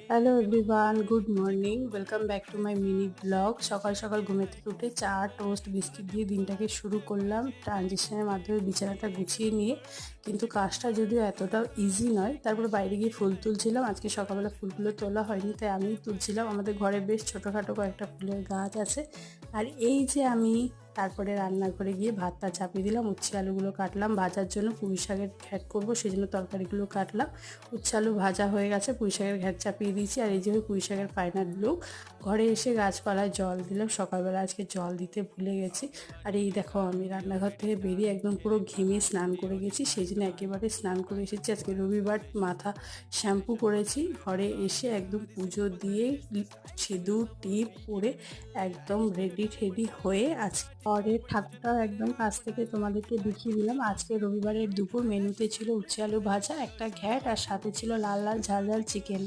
Hello everyone, good morning. Welcome back to my mini blog. সকাল সকাল ঘুমের থেকে উঠে চা, টোস্ট, বিস্কিট দিয়ে দিনটাকে শুরু করলাম ট্রানজিশনের মাধ্যমে বিছানাটা গুছিয়ে নিয়ে। কিন্তু কাজটা যদিও এতটাও ইজি নয়। তারপরে বাইরে গিয়ে ফুল তুলছিলাম। আজকে সকালবেলা ফুলগুলো তোলা হয়নি, তাই আমিই তুলছিলাম। আমাদের ঘরে বেশ ছোটোখাটো কয়েকটা ফুলের গাছ আছে। আর এই যে আমি তারপরে রান্নাঘরে গিয়ে ভাতটা চাপিয়ে দিলাম, উচ্ছে আলুগুলো কাটলাম ভাজার জন্য, পুঁই শাকের ঘ্যাট করবো সেই জন্য তরকারিগুলো কাটলাম। উচ্ছে আলু ভাজা হয়ে গেছে, পুঁই শাকের ঘ্যাট চাপিয়ে দিয়েছি। আর এই যে পুঁই শাকের ফাইনাল লুক। ঘরে এসে গাছপালায় জল দিলাম, সকালবেলা আজকে জল দিতে ভুলে গেছি। আর এই দেখো আমি রান্নাঘর থেকে বেরিয়ে একদম পুরো ঘেমে স্নান করে গেছি, সেই জন্য একেবারে স্নান করে এসেছি। আজকে রবিবার, মাথা শ্যাম্পু করেছি। ঘরে এসে একদম পুজো দিয়ে সিঁদুর টিপ পরে একদম রেডি ঠেডি হয়ে আজকে পরের ঠাকুরটাও একদম কাছ থেকে তোমাদেরকে দেখিয়ে দিলাম। আজকে রবিবারের দুপুর মেনুতে ছিল উচ্ছে আলু ভাজা, একটা ঘ্যাট, আর সাথে ছিল লাল লাল ঝাল ঝাল চিকেন।